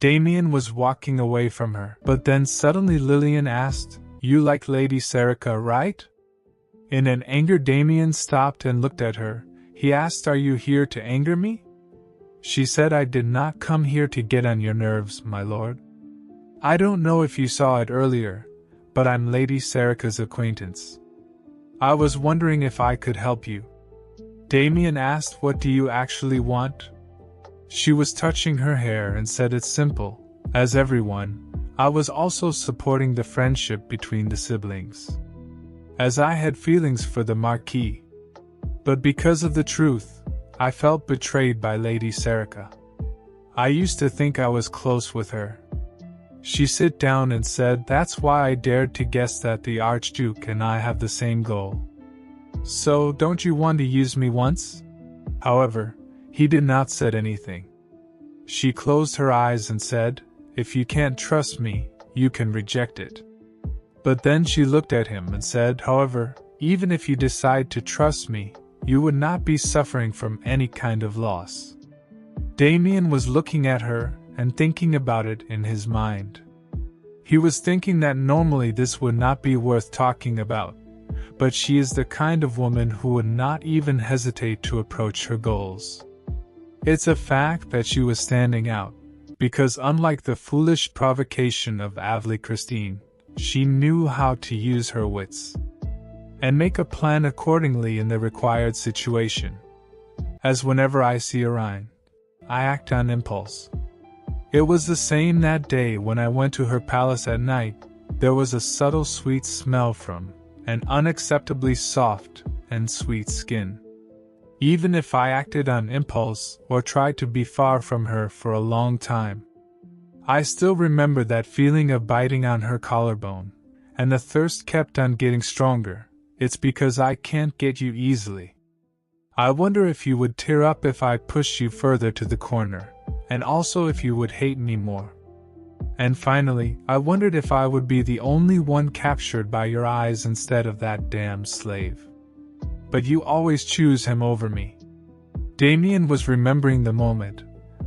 Damien was walking away from her, but then suddenly Lillian asked, "You like Lady Serica, right?" In an anger, Damien stopped and looked at her. He asked, "Are you here to anger me?" She said, "I did not come here to get on your nerves, my lord. I don't know if you saw it earlier, but I'm Lady Serica's acquaintance. I was wondering if I could help you." Damien asked, "What do you actually want?" She was touching her hair and said, "It's simple. As everyone, I was also supporting the friendship between the siblings, as I had feelings for the Marquis. But because of the truth, I felt betrayed by Lady Serica. I used to think I was close with her." She sat down and said, "That's why I dared to guess that the Archduke and I have the same goal. So, don't you want to use me once?" However, he did not say anything. She closed her eyes and said, "If you can't trust me, you can reject it." But then she looked at him and said, "However, even if you decide to trust me, you would not be suffering from any kind of loss." Damien was looking at her and thinking about it in his mind. He was thinking that normally this would not be worth talking about, but she is the kind of woman who would not even hesitate to approach her goals. It's a fact that she was standing out, because unlike the foolish provocation of Avli Christine, she knew how to use her wits and make a plan accordingly in the required situation. As whenever I see Orion, I act on impulse. It was the same that day when I went to her palace at night. There was a subtle sweet smell from an unacceptably soft and sweet skin. Even if I acted on impulse or tried to be far from her for a long time, I still remember that feeling of biting on her collarbone, and the thirst kept on getting stronger. It's because I can't get you easily. I wonder if you would tear up if I pushed you further to the corner, and also if you would hate me more. And finally, I wondered if I would be the only one captured by your eyes instead of that damn slave. But you always choose him over me." Damien was remembering the moment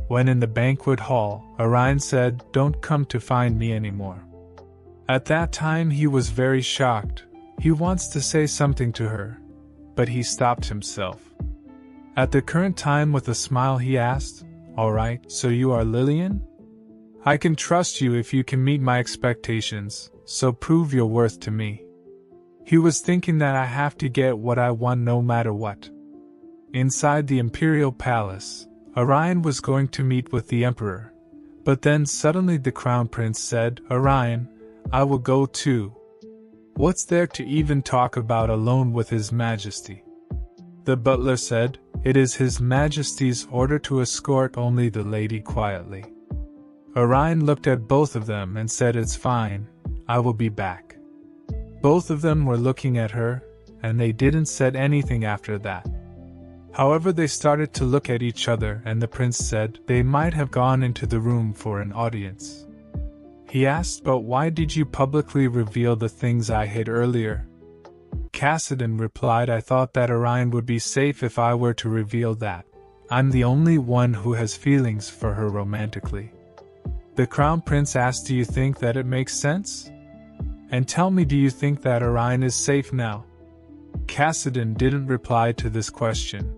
when in the banquet hall, Orion said, "Don't come to find me anymore." At that time he was very shocked. He wants to say something to her, but he stopped himself. At the current time, with a smile, he asked, "All right, so you are Lillian? I can trust you if you can meet my expectations, so prove your worth to me." He was thinking that I have to get what I want no matter what. Inside the Imperial Palace, Orion was going to meet with the Emperor, but then suddenly the Crown Prince said, "Orion, I will go too. What's there to even talk about alone with His Majesty?" The butler said, "It is His Majesty's order to escort only the lady quietly." Orion looked at both of them and said, "It's fine, I will be back." Both of them were looking at her, and they didn't say anything after that. However, they started to look at each other, and the prince said they might have gone into the room for an audience. He asked, "But why did you publicly reveal the things I hid earlier?" Cassidan replied, "I thought that Orion would be safe if I were to reveal that. I'm the only one who has feelings for her romantically." The Crown Prince asked, "Do you think that it makes sense? And tell me, do you think that Orion is safe now?" Cassidan didn't reply to this question.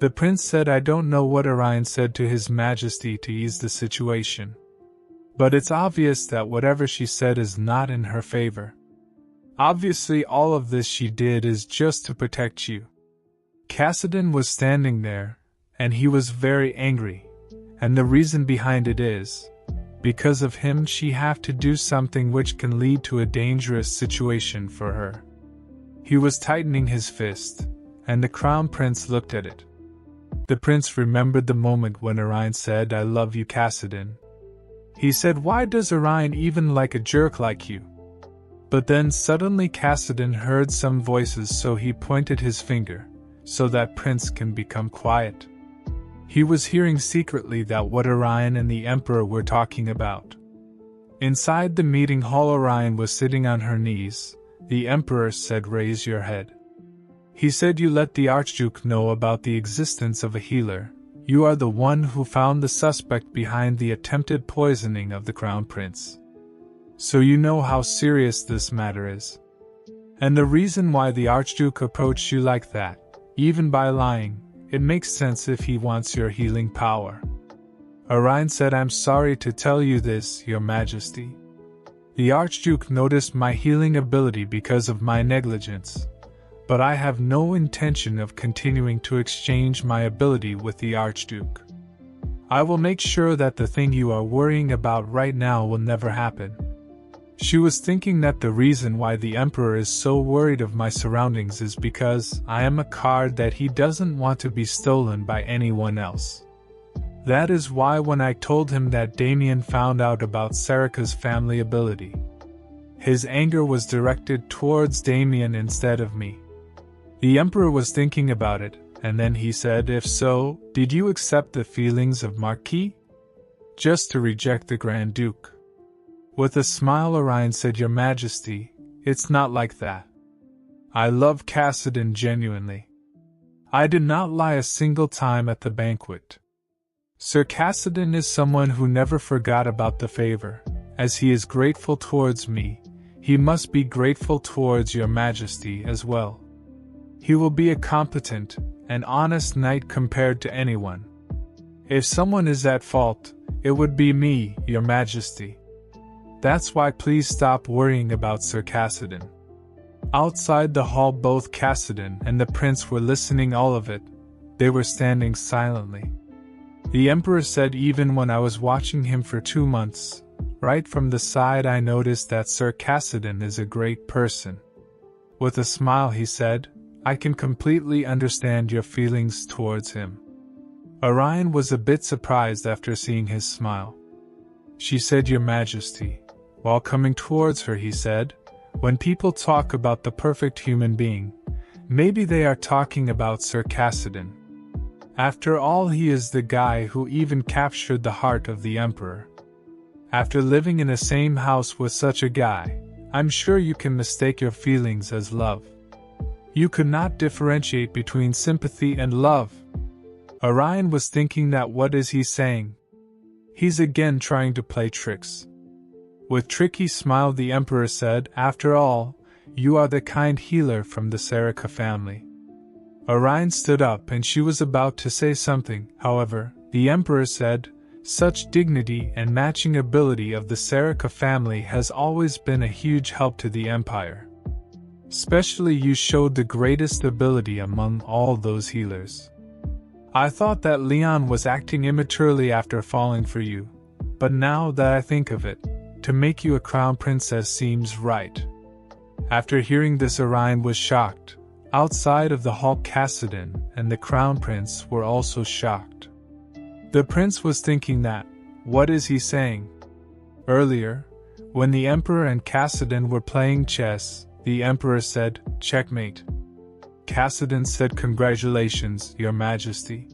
The prince said, "I don't know what Orion said to His Majesty to ease the situation, but it's obvious that whatever she said is not in her favor. Obviously all of this she did is just to protect you." Cassidan was standing there, and he was very angry, and the reason behind it is, because of him she have to do something which can lead to a dangerous situation for her. He was tightening his fist, and the Crown Prince looked at it. The prince remembered the moment when Orion said, "I love you, Cassidan." He said, "Why does Orion even like a jerk like you?" But then suddenly Cassidan heard some voices, so he pointed his finger, so that Prince can become quiet. He was hearing secretly that what Orion and the Emperor were talking about. Inside the meeting hall, Orion was sitting on her knees. The Emperor said, "Raise your head." He said, "You let the Archduke know about the existence of a healer, you are the one who found the suspect behind the attempted poisoning of the Crown Prince. So you know how serious this matter is. And the reason why the Archduke approached you like that, even by lying, it makes sense if he wants your healing power. Orion said, I'm sorry to tell you this, Your Majesty. The Archduke noticed my healing ability because of my negligence, but I have no intention of continuing to exchange my ability with the Archduke. I will make sure that the thing you are worrying about right now will never happen. She was thinking that the reason why the Emperor is so worried of my surroundings is because I am a card that he doesn't want to be stolen by anyone else. That is why when I told him that Damien found out about Sarika's family ability, his anger was directed towards Damien instead of me. The Emperor was thinking about it, and then he said, if so, did you accept the feelings of Marquis? Just to reject the Grand Duke. With a smile, Orion said, Your Majesty, it's not like that. I love Cassidon genuinely. I did not lie a single time at the banquet. Sir Cassidon is someone who never forgot about the favor. As he is grateful towards me, he must be grateful towards Your Majesty as well. He will be a competent and honest knight compared to anyone. If someone is at fault, it would be me, Your Majesty. That's why please stop worrying about Sir Cassidon. Outside the hall, both Cassidon and the prince were listening all of it. They were standing silently. The Emperor said, even when I was watching him for 2 months, right from the side I noticed that Sir Cassidon is a great person. With a smile he said, I can completely understand your feelings towards him. Orion was a bit surprised after seeing his smile. She said, Your Majesty. While coming towards her he said, when people talk about the perfect human being, maybe they are talking about Sir Cassidon. After all, he is the guy who even captured the heart of the Emperor. After living in the same house with such a guy, I'm sure you can mistake your feelings as love. You could not differentiate between sympathy and love. Orion was thinking that what is he saying? He's again trying to play tricks. With tricky smile the Emperor said, after all, you are the kind healer from the Sarika family. Orion stood up and she was about to say something, however, the Emperor said, such dignity and matching ability of the Sarika family has always been a huge help to the Empire. Especially you showed the greatest ability among all those healers. I thought that Leon was acting immaturely after falling for you, but now that I think of it, to make you a crown princess seems right. After hearing this, Orion was shocked. Outside of the hall, Cassidon and the crown prince were also shocked. The prince was thinking that, what is he saying? Earlier, when the Emperor and Cassidon were playing chess, the Emperor said, checkmate. Cassidon said, congratulations, Your Majesty.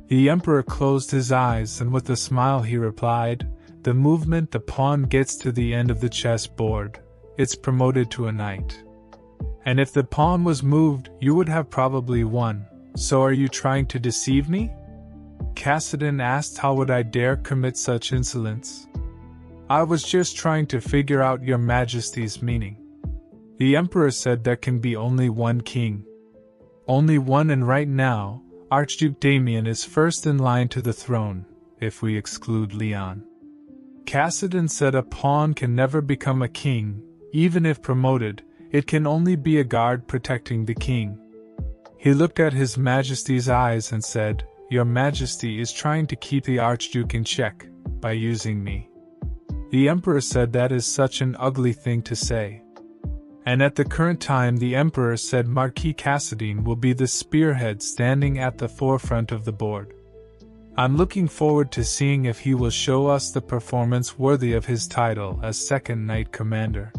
The Emperor closed his eyes and with a smile he replied, the movement the pawn gets to the end of the chess board, it's promoted to a knight. And if the pawn was moved, you would have probably won. So are you trying to deceive me? Cassidon asked, how would I dare commit such insolence? I was just trying to figure out Your Majesty's meaning. The Emperor said there can be only one king. Only one, and right now, Archduke Damien is first in line to the throne, if we exclude Leon. Cassidon said a pawn can never become a king, even if promoted, it can only be a guard protecting the king. He looked at His Majesty's eyes and said, Your Majesty is trying to keep the Archduke in check, by using me. The Emperor said that is such an ugly thing to say. And at the current time the Emperor said Marquis Cassidon will be the spearhead standing at the forefront of the board. I'm looking forward to seeing if he will show us the performance worthy of his title as second knight commander.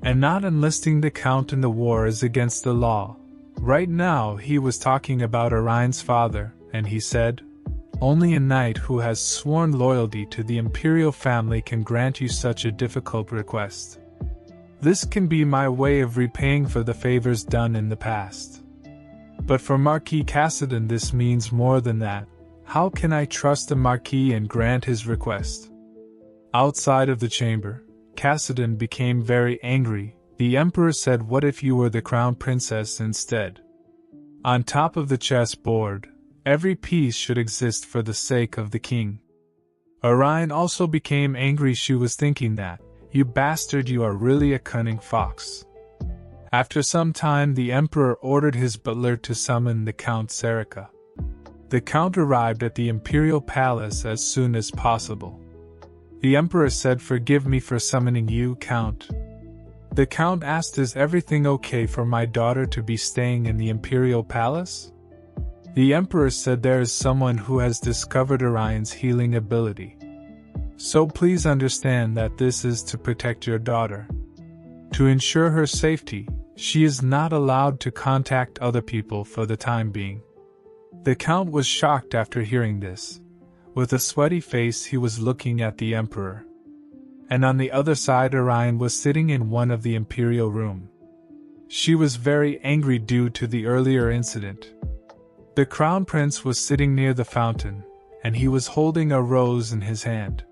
And not enlisting the Count in the war is against the law. Right now he was talking about Orion's father, and he said, only a knight who has sworn loyalty to the imperial family can grant you such a difficult request. This can be my way of repaying for the favors done in the past. But for Marquis Cassidon this means more than that. How can I trust the Marquis and grant his request? Outside of the chamber, Cassidan became very angry. The Emperor said, what if you were the crown princess instead? On top of the chessboard, every piece should exist for the sake of the king. Orion also became angry. She was thinking that, you bastard, you are really a cunning fox. After some time, the Emperor ordered his butler to summon the Count Serica. The Count arrived at the imperial palace as soon as possible. The Emperor said, forgive me for summoning you, Count. The Count asked, is everything okay for my daughter to be staying in the imperial palace? The Emperor said, there is someone who has discovered Orion's healing ability. So please understand that this is to protect your daughter. To ensure her safety, she is not allowed to contact other people for the time being. The Count was shocked after hearing this. With a sweaty face, he was looking at the Emperor. And on the other side, Orion was sitting in one of the imperial room. She was very angry due to the earlier incident. The Crown Prince was sitting near the fountain, and he was holding a rose in his hand.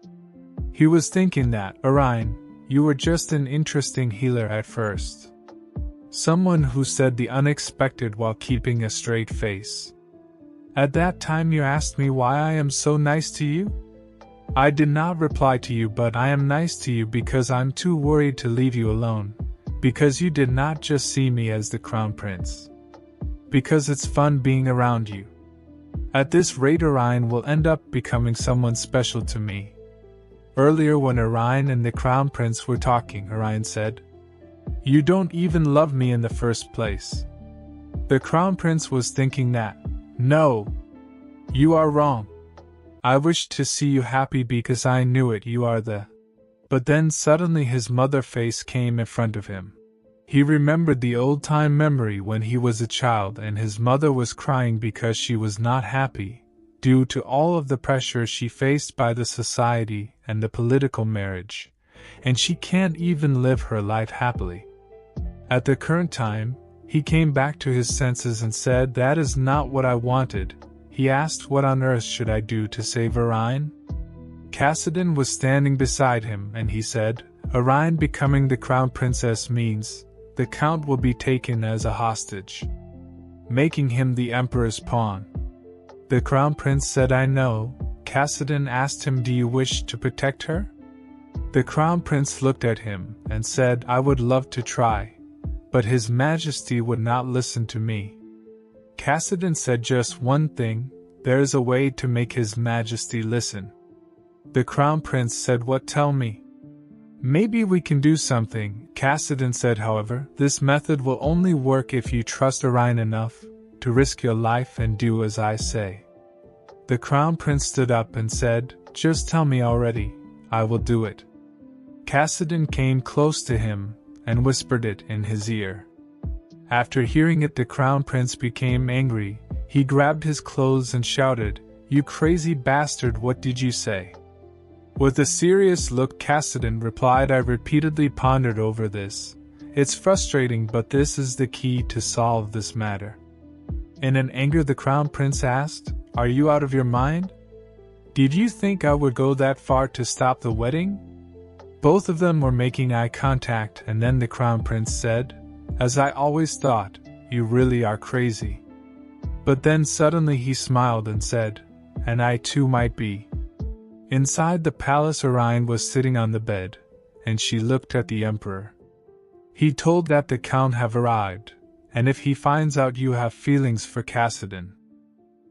He was thinking that, Orion, you were just an interesting healer at first. Someone who said the unexpected while keeping a straight face. At that time you asked me why I am so nice to you? I did not reply to you, but I am nice to you because I'm too worried to leave you alone. Because you did not just see me as the Crown Prince. Because it's fun being around you. At this rate, Orion will end up becoming someone special to me. Earlier, when Orion and the Crown Prince were talking, Orion said, you don't even love me in the first place. The Crown Prince was thinking that, no, you are wrong. I wished to see you happy because I knew it, you are the... But then suddenly his mother face came in front of him. He remembered the old-time memory when he was a child and his mother was crying because she was not happy, due to all of the pressure she faced by the society and the political marriage, and she can't even live her life happily. At the current time, he came back to his senses and said, that is not what I wanted. He asked, what on earth should I do to save Orion? Cassidan was standing beside him and he said, Orion becoming the crown princess means the count will be taken as a hostage, making him the emperor's pawn. The crown prince said, I know. Cassidan asked him, do you wish to protect her? The crown prince looked at him and said, I would love to try, but his majesty would not listen to me. Cassidan said, just one thing, there is a way to make his majesty listen. The crown prince said, what, tell me? Maybe we can do something, Cassidan said. However, this method will only work if you trust Orion enough to risk your life and do as I say. The crown prince stood up and said, just tell me already, I will do it. Cassidan came close to him and whispered it in his ear. After hearing it, the crown prince became angry. He grabbed his clothes and shouted, you crazy bastard, what did you say? With a serious look, Cassidan replied, I repeatedly pondered over this. It's frustrating, but this is the key to solve this matter. In an anger, the crown prince asked, are you out of your mind? Did you think I would go that far to stop the wedding? Both of them were making eye contact, and then the crown prince said, as I always thought, you really are crazy. But then suddenly he smiled and said, and I too might be. Inside the palace, Orion was sitting on the bed, and she looked at the emperor. He told that the count have arrived, and if he finds out you have feelings for Cassidan,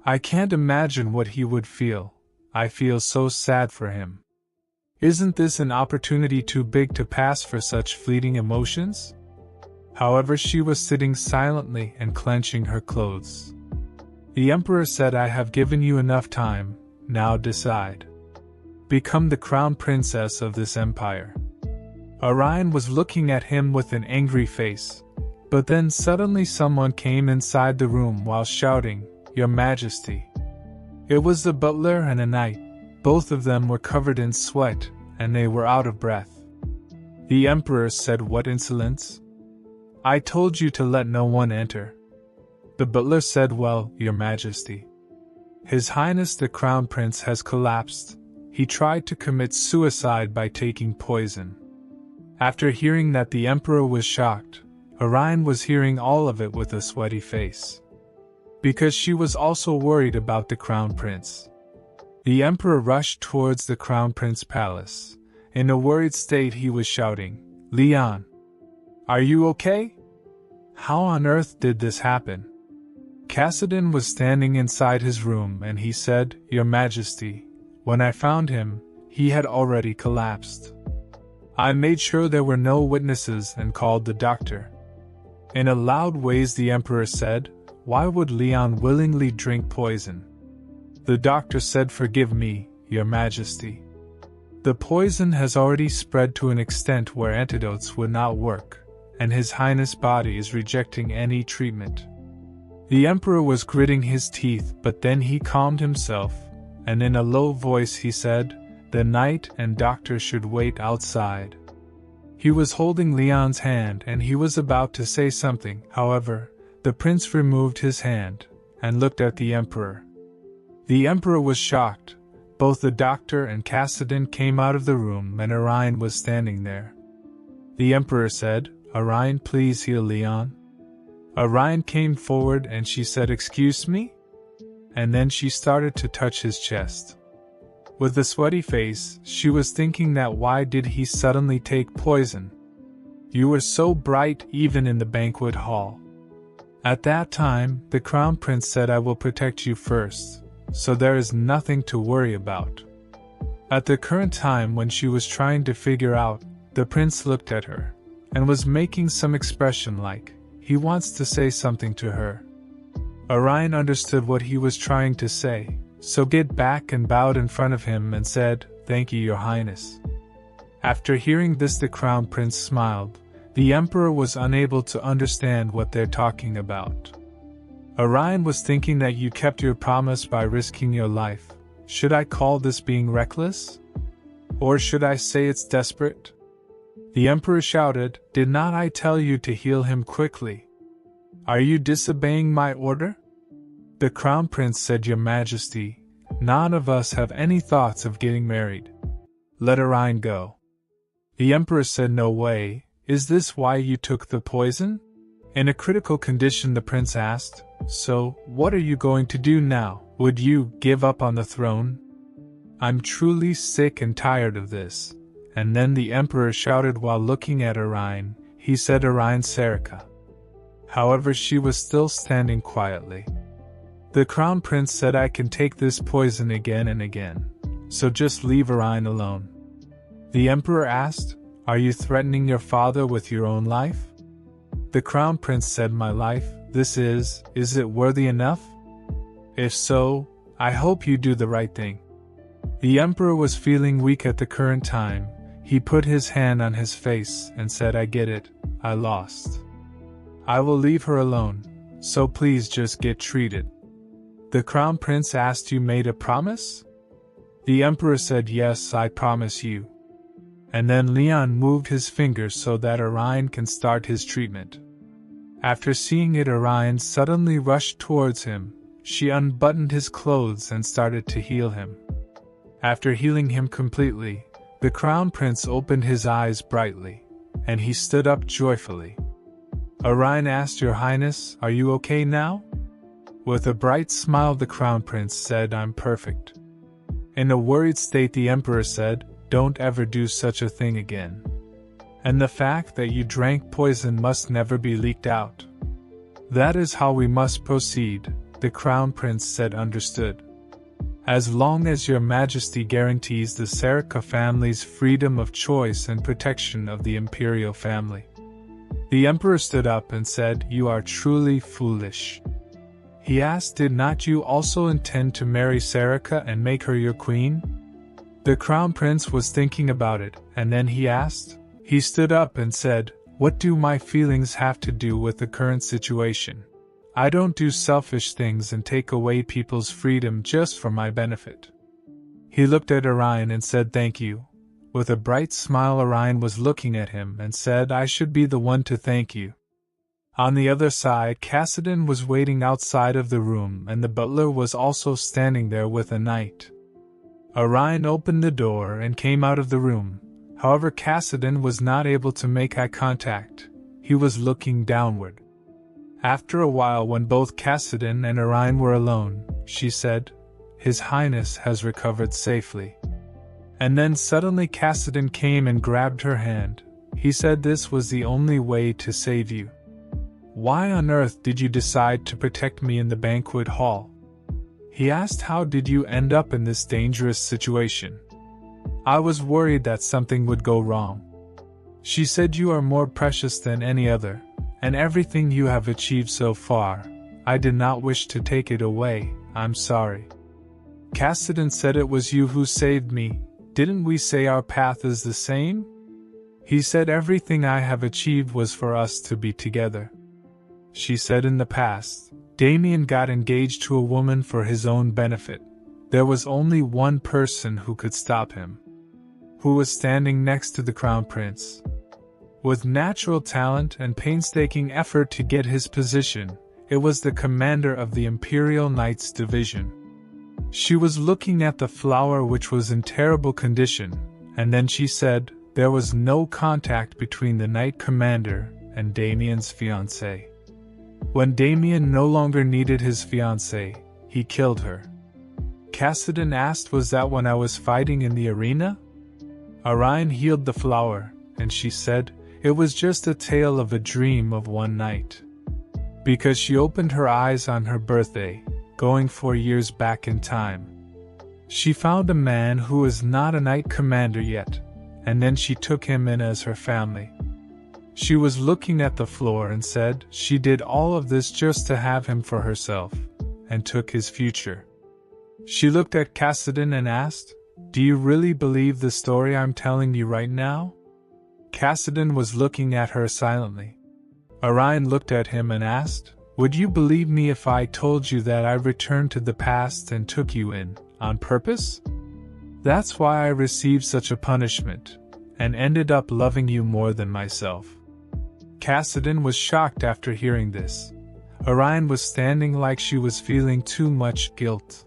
I can't imagine what he would feel. I feel so sad for him. Isn't this an opportunity too big to pass for such fleeting emotions? However, she was sitting silently and clenching her clothes. The emperor said, I have given you enough time, now decide. Become the crown princess of this empire. Orion was looking at him with an angry face, but then suddenly someone came inside the room while shouting, Your Majesty. It was the butler and a knight. Both of them were covered in sweat, and they were out of breath. The emperor said, what insolence? I told you to let no one enter. The butler said, well, Your Majesty. His Highness the Crown Prince has collapsed. He tried to commit suicide by taking poison. After hearing that, the Emperor was shocked. Orion was hearing all of it with a sweaty face, because she was also worried about the Crown Prince. The Emperor rushed towards the Crown Prince palace. In a worried state, he was shouting, "Leon, are you okay? How on earth did this happen?" Cassidan was standing inside his room and he said, "Your Majesty, when I found him, he had already collapsed. I made sure there were no witnesses and called the doctor." In a loud voice, the Emperor said, "Why would Leon willingly drink poison?" The doctor said, "Forgive me, Your Majesty. The poison has already spread to an extent where antidotes would not work, and His Highness' body is rejecting any treatment." The Emperor was gritting his teeth, but then he calmed himself, and in a low voice he said, "The knight and doctor should wait outside." He was holding Leon's hand and he was about to say something. However, the prince removed his hand and looked at the Emperor. The Emperor was shocked. Both the doctor and Cassidan came out of the room and Orion was standing there. The Emperor said, "Orion, please heal Leon." Orion came forward and she said, "Excuse me?" And then she started to touch his chest. With a sweaty face, she was thinking that why did he suddenly take poison? You were so bright even in the banquet hall. At that time, the Crown Prince said, "I will protect you first, so there is nothing to worry about." At the current time when she was trying to figure out, the prince looked at her, and was making some expression like, he wants to say something to her. Orion understood what he was trying to say, so get back and bowed in front of him and said, "Thank you, Your Highness." After hearing this, the Crown Prince smiled. The Emperor was unable to understand what they're talking about. Orion was thinking that you kept your promise by risking your life. Should I call this being reckless? Or should I say it's desperate? The Emperor shouted, "Did not I tell you to heal him quickly? Are you disobeying my order?" The Crown Prince said, "Your Majesty, none of us have any thoughts of getting married. Let Orion go." The Emperor said, "No way, is this why you took the poison?" In a critical condition, the prince asked, "So, what are you going to do now? Would you give up on the throne? I'm truly sick and tired of this." And then the Emperor shouted while looking at Orion. He said, "Orion Sarika." However, she was still standing quietly. The Crown Prince said, "I can take this poison again and again, so just leave Orion alone." The Emperor asked, "Are you threatening your father with your own life?" The Crown Prince said, "My life, is it worthy enough? If so, I hope you do the right thing." The Emperor was feeling weak at the current time. He put his hand on his face and said, "I get it, I lost. I will leave her alone, so please just get treated." The Crown Prince asked, "You made a promise?" The Emperor said, "Yes, I promise you." And then Leon moved his fingers so that Orion can start his treatment. After seeing it, Orion suddenly rushed towards him. She unbuttoned his clothes and started to heal him. After healing him completely, the Crown Prince opened his eyes brightly, and he stood up joyfully. Orion asked, "Your Highness, are you okay now?" With a bright smile, the Crown Prince said, "I'm perfect." In a worried state, the Emperor said, "Don't ever do such a thing again. And the fact that you drank poison must never be leaked out." "That is how we must proceed," the Crown Prince said. "Understood. As long as Your Majesty guarantees the Sarika family's freedom of choice and protection of the imperial family." The Emperor stood up and said, "You are truly foolish." He asked, "Did not you also intend to marry Sarika and make her your queen?" The Crown Prince was thinking about it, and then he asked. He stood up and said, "What do my feelings have to do with the current situation? I don't do selfish things and take away people's freedom just for my benefit." He looked at Orion and said, "Thank you." With a bright smile, Orion was looking at him and said, "I should be the one to thank you. On the other side, Cassidy was waiting outside of the room, and the butler was also standing there with a knight. Orion opened the door and came out of the room. However, Cassidy was not able to make eye contact. He was looking downward. After a while, when both Cassidy and Orion were alone, she said, "His Highness has recovered safely." And then suddenly Cassidy came and grabbed her hand. He said this was the only way to save you. "Why on earth did you decide to protect me in the banquet hall?" He asked. "How did you end up in this dangerous situation?" "I was worried that something would go wrong." She said, "You are more precious than any other, and everything you have achieved so far, I did not wish to take it away. I'm sorry." Cassidy said, "It was you who saved me. Didn't we say our path is the same?" He said, "Everything I have achieved was for us to be together." She said, "In the past, Damien got engaged to a woman for his own benefit. There was only one person who could stop him, who was standing next to the crown prince. With natural talent and painstaking effort to get his position, it was the commander of the Imperial Knights Division." She was looking at the flower, which was in terrible condition, and then she said, "There was no contact between the knight commander and Damien's fiancé. When Damien no longer needed his fiancé, he killed her." Cassidy asked, "Was that when I was fighting in the arena?" Orion healed the flower, and she said, "It was just a tale of a dream of one night." Because she opened her eyes on her birthday, going 4 years back in time. She found a man who was not a knight commander yet, and then she took him in as her family. She was looking at the floor and said she did all of this just to have him for herself, and took his future. She looked at Cassidy and asked, "Do you really believe the story I'm telling you right now?" Cassidy was looking at her silently. Orion looked at him and asked, "Would you believe me if I told you that I returned to the past and took you in, on purpose? That's why I received such a punishment, and ended up loving you more than myself." Cassidy was shocked after hearing this. Orion was standing like she was feeling too much guilt.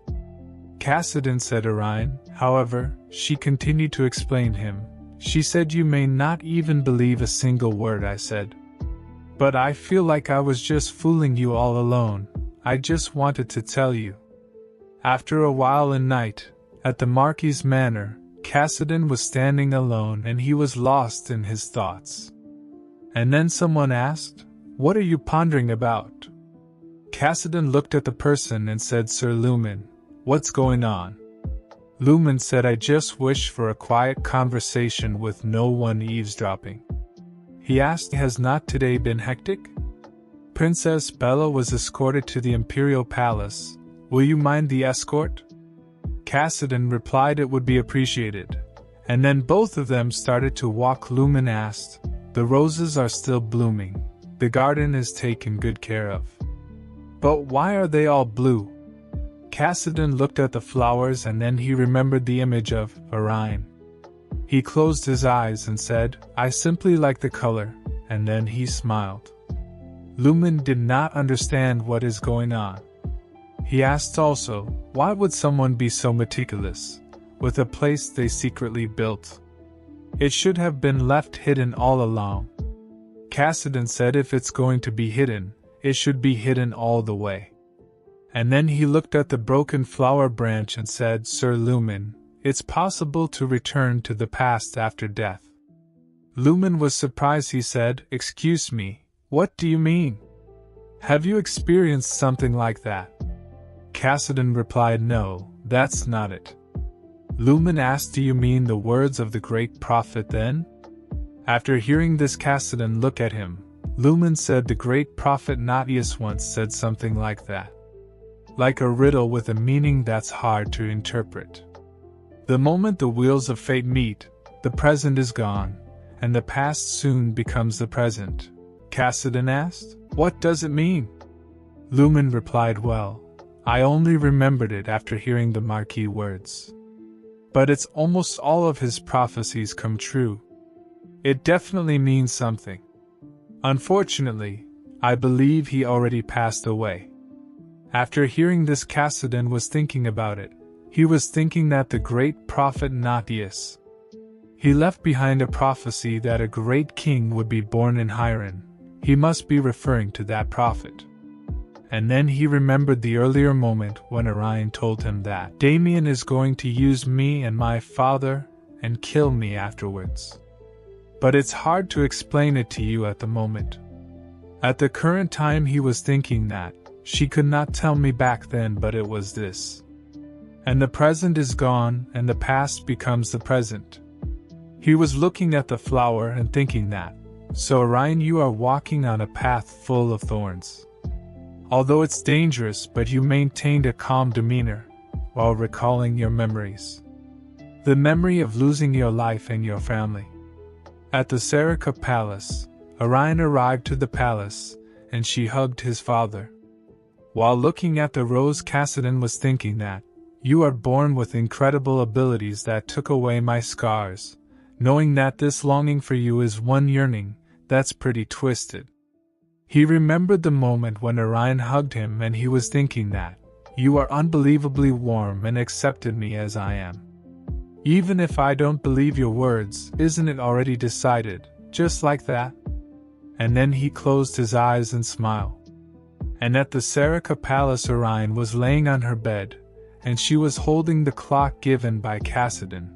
Cassidy said, "Orion, however," she continued to explain him. She said, "You may not even believe a single word I said. But I feel like I was just fooling you all alone. I just wanted to tell you." After a while in night, at the Marquis' manor, Cassidy was standing alone and he was lost in his thoughts. And then someone asked, "What are you pondering about?" Cassidy looked at the person and said, "Sir Lumen, what's going on?" Lumen said, "I just wish for a quiet conversation with no one eavesdropping." He asked, "Has not today been hectic?" Princess Bella was escorted to the Imperial Palace. "Will you mind the escort?" Cassidy replied it would be appreciated. And then both of them started to walk. Lumen asked, "The roses are still blooming. The garden is taken good care of. But why are they all blue?" Cassidy looked at the flowers and then he remembered the image of Orion. He closed his eyes and said, "I simply like the color," and then he smiled. Lumen did not understand what is going on. He asked also, why would someone be so meticulous with a place they secretly built? It should have been left hidden all along. Cassidy said, "If it's going to be hidden, it should be hidden all the way." And then he looked at the broken flower branch and said, "Sir Lumen, it's possible to return to the past after death." Lumen was surprised. He said, "Excuse me, what do you mean? Have you experienced something like that?" Cassidy replied, "No, that's not it." Lumen asked, "Do you mean the words of the great prophet then?" After hearing this, Cassidy looked at him. Lumen said, "The great prophet Natius once said something like that. Like a riddle with a meaning that's hard to interpret. The moment the wheels of fate meet, the present is gone, and the past soon becomes the present." Cassidy asked, "What does it mean?" Lumen replied, "Well, I only remembered it after hearing the Marquis words. But it's almost all of his prophecies come true. It definitely means something. Unfortunately, I believe he already passed away. After hearing this, Kassadin was thinking about it. He was thinking that the great prophet Natius, he left behind a prophecy that a great king would be born in Hiran. He must be referring to that prophet. And then he remembered the earlier moment when Orion told him that Damien is going to use me and my father and kill me afterwards. But it's hard to explain it to you at the moment. At the current time he was thinking that she could not tell me back then, but it was this. And the present is gone and the past becomes the present. He was looking at the flower and thinking that, so Orion, you are walking on a path full of thorns. Although it's dangerous, but you maintained a calm demeanor while recalling your memories. The memory of losing your life and your family. At the Sarika palace, Orion arrived to the palace, and she hugged his father. While looking at the rose, Kassadin was thinking that, you are born with incredible abilities that took away my scars. Knowing that this longing for you is one yearning, that's pretty twisted. He remembered the moment when Orion hugged him and he was thinking that, you are unbelievably warm and accepted me as I am. Even if I don't believe your words, isn't it already decided, just like that? And then he closed his eyes and smiled. And at the Sarika palace, Orion was laying on her bed, and she was holding the clock given by Kassadin.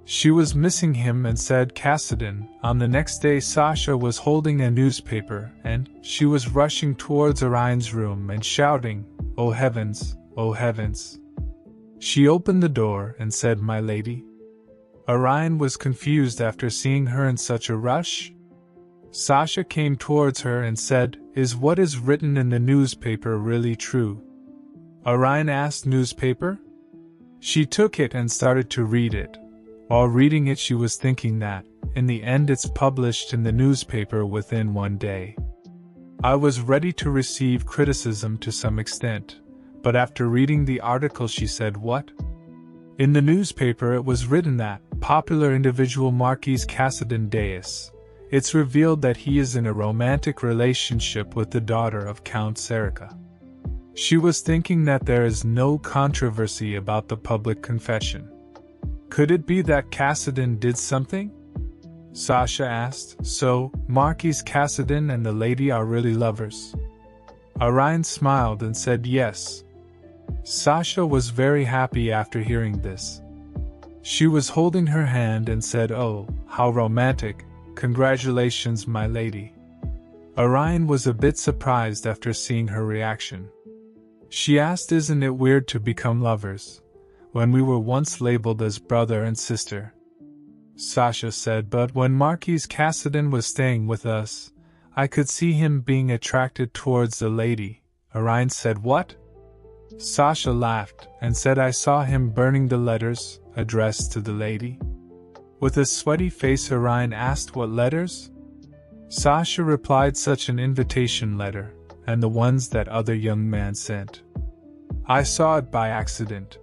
She was missing him and said Kassadin. On the next day, Sasha was holding a newspaper, and she was rushing towards Orion's room and shouting, "Oh heavens, oh heavens." She opened the door and said, "My lady?" Orion was confused after seeing her in such a rush. Sasha came towards her and said, "Is what is written in the newspaper really true?" Orion asked, "Newspaper?" She took it and started to read it. While reading it, she was thinking that, in the end, it's published in the newspaper within one day. I was ready to receive criticism to some extent, but after reading the article, she said, "What?" In the newspaper, it was written that, popular individual Marquis Kassadin Deus. It's revealed that he is in a romantic relationship with the daughter of Count Sarika. She was thinking that there is no controversy about the public confession. Could it be that Kassadin did something? Sasha asked. So, Marquis Kassadin and the lady are really lovers? Orion smiled and said yes. Sasha was very happy after hearing this. She was holding her hand and said, "Oh, how romantic. Congratulations, my lady." Orion was a bit surprised after seeing her reaction. She asked, "Isn't it weird to become lovers, when we were once labeled as brother and sister?" Sasha said, "But when Marquis Kassadin was staying with us, I could see him being attracted towards the lady." Orion said, "What?" Sasha laughed and said, "I saw him burning the letters addressed to the lady." With a sweaty face, Orion asked, "What letters?" Sasha replied, "Such an invitation letter, and the ones that other young man sent. I saw it by accident.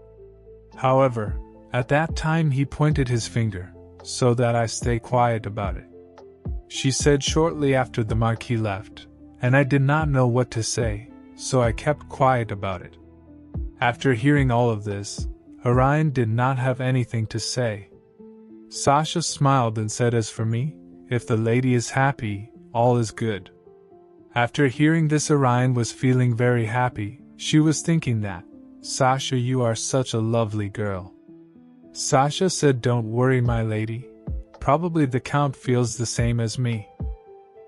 However, at that time he pointed his finger, so that I stay quiet about it." She said shortly after the Marquis left, "And I did not know what to say, so I kept quiet about it." After hearing all of this, Orion did not have anything to say. Sasha smiled and said, "As for me, if the lady is happy, all is good." After hearing this, Orion was feeling very happy. She was thinking that, "Sasha, you are such a lovely girl." Sasha said, "Don't worry, my lady. Probably the Count feels the same as me."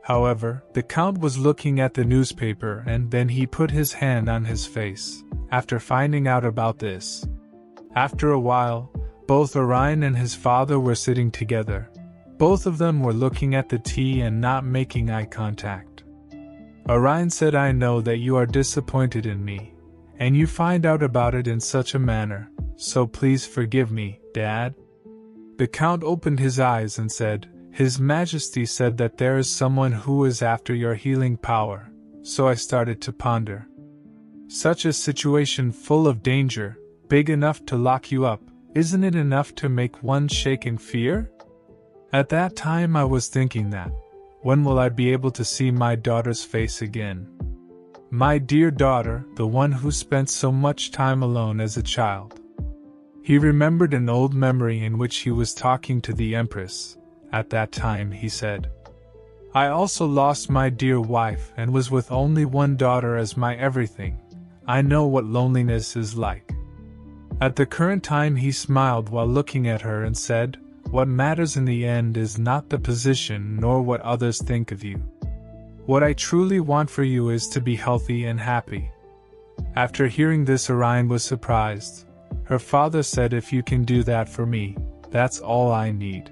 However, the Count was looking at the newspaper and then he put his hand on his face, after finding out about this. After a while, both Orion and his father were sitting together. Both of them were looking at the tea and not making eye contact. Orion said, "I know that you are disappointed in me, and you find out about it in such a manner, so please forgive me, Dad." The Count opened his eyes and said, "His Majesty said that there is someone who is after your healing power, so I started to ponder. Such a situation full of danger, big enough to lock you up, isn't it enough to make one shake in fear?" At that time I was thinking that, When will I be able to see my daughter's face again? My dear daughter, the one who spent so much time alone as a child. He remembered an old memory in which he was talking to the Empress. At that time he said, I also lost my dear wife and was with only one daughter as my everything. I know what loneliness is like. At the current time he smiled while looking at her and said, what matters in the end is not the position nor what others think of you. What I truly want for you is to be healthy and happy. After hearing this, Orion was surprised. Her father said, if you can do that for me, that's all I need.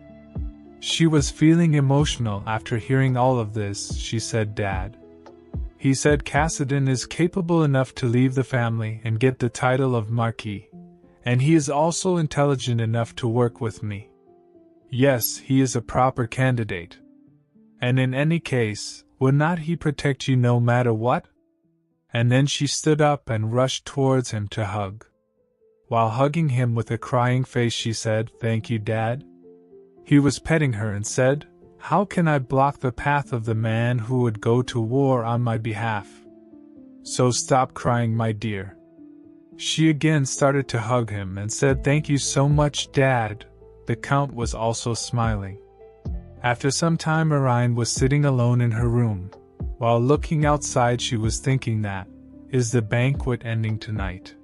She was feeling emotional after hearing all of this. She said, Dad. He said Cassidon is capable enough to leave the family and get the title of Marquis, and he is also intelligent enough to work with me. Yes, he is a proper candidate. And in any case, would not he protect you no matter what? And then she stood up and rushed towards him to hug. While hugging him with a crying face, she said, Thank you, Dad. He was petting her and said, How can I block the path of the man who would go to war on my behalf? So stop crying, my dear. She again started to hug him and said, Thank you so much, Dad. The Count was also smiling. After some time, Orion was sitting alone in her room. While looking outside, she was thinking that, is the banquet ending tonight?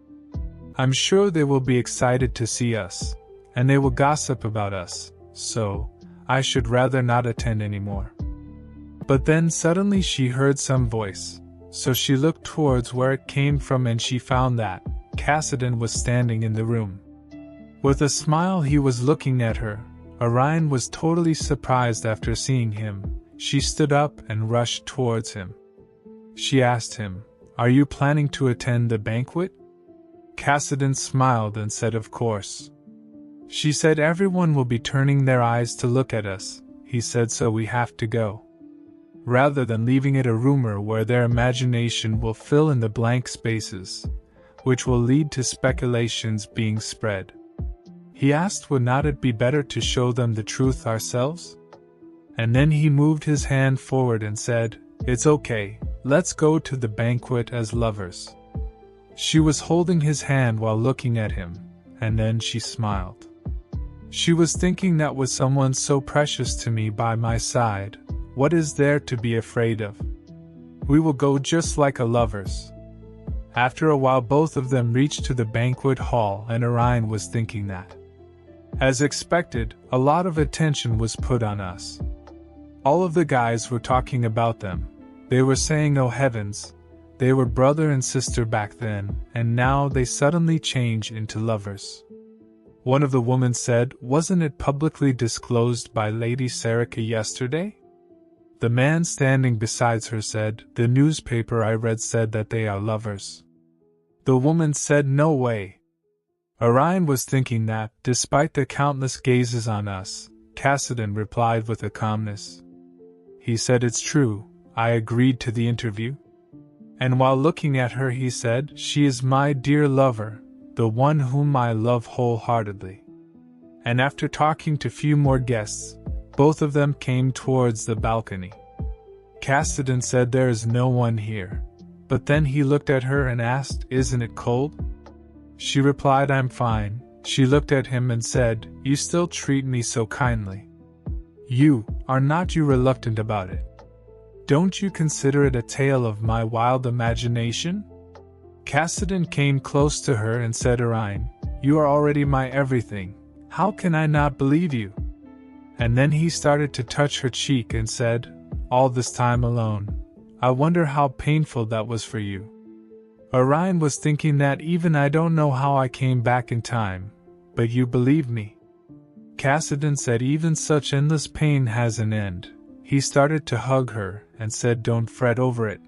I'm sure they will be excited to see us, and they will gossip about us, so I should rather not attend anymore. But then suddenly she heard some voice, so she looked towards where it came from and she found that Cassidon was standing in the room. With a smile he was looking at her. Orion was totally surprised after seeing him. She stood up and rushed towards him. She asked him, Are you planning to attend the banquet? Cassidon smiled and said, Of course. She said, Everyone will be turning their eyes to look at us. He said, So we have to go. Rather than leaving it a rumor where their imagination will fill in the blank spaces, which will lead to speculations being spread. He asked, Would not it be better to show them the truth ourselves? And then he moved his hand forward and said, It's okay, let's go to the banquet as lovers. She was holding his hand while looking at him, and then she smiled. She was thinking, that with someone so precious to me by my side, what is there to be afraid of? We will go just like a lovers. After a while both of them reached to the banquet hall, and Orion was thinking that, as expected, a lot of attention was put on us. All of the guys were talking about them. They were saying, oh heavens, they were brother and sister back then, and now they suddenly change into lovers. One of the women said, Wasn't it publicly disclosed by Lady Serica yesterday? The man standing beside her said, The newspaper I read said that they are lovers. The woman said, No way. Orion was thinking that, despite the countless gazes on us, Cassidon replied with a calmness. He said, It's true, I agreed to the interview. And while looking at her he said, She is my dear lover, the one whom I love wholeheartedly. And after talking to few more guests, both of them came towards the balcony. Cassidon said, There is no one here. But then he looked at her and asked, Isn't it cold? She replied, I'm fine. She looked at him and said, You still treat me so kindly. Are not you reluctant about it? Don't you consider it a tale of my wild imagination? Cassidon came close to her and said, Orion, you are already my everything. How can I not believe you? And then he started to touch her cheek and said, All this time alone. I wonder how painful that was for you. Orion was thinking that even I don't know how I came back in time, but you believe me. Cassidon said, Even such endless pain has an end. He started to hug her and said, Don't fret over it.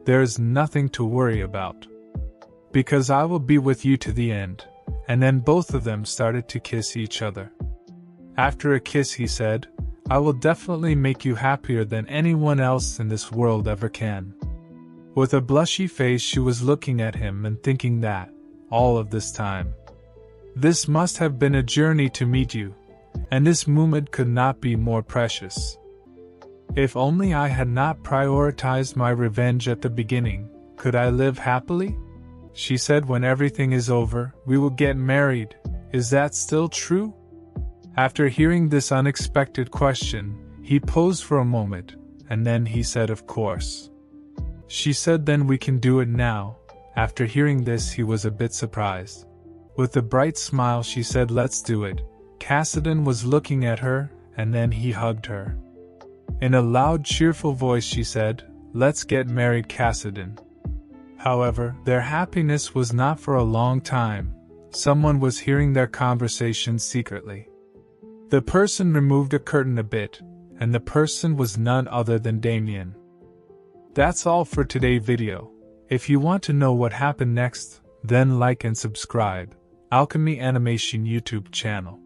There is nothing to worry about. Because I will be with you to the end. And then both of them started to kiss each other. After a kiss he said, I will definitely make you happier than anyone else in this world ever can. With a blushy face she was looking at him and thinking that, all of this time, this must have been a journey to meet you, and this moment could not be more precious. If only I had not prioritized my revenge at the beginning, could I live happily? She said when everything is over, we will get married. Is that still true? After hearing this unexpected question, he paused for a moment, and then he said of course. She said then we can do it now. After hearing this he was a bit surprised. With a bright smile she said let's do it. Cassidy was looking at her, and then he hugged her. In a loud cheerful voice she said, let's get married Cassidy. However, their happiness was not for a long time. Someone was hearing their conversation secretly. The person removed a curtain a bit, and the person was none other than Damien. That's all for today's video. If you want to know what happened next, then like and subscribe, Alchemy Animation YouTube channel.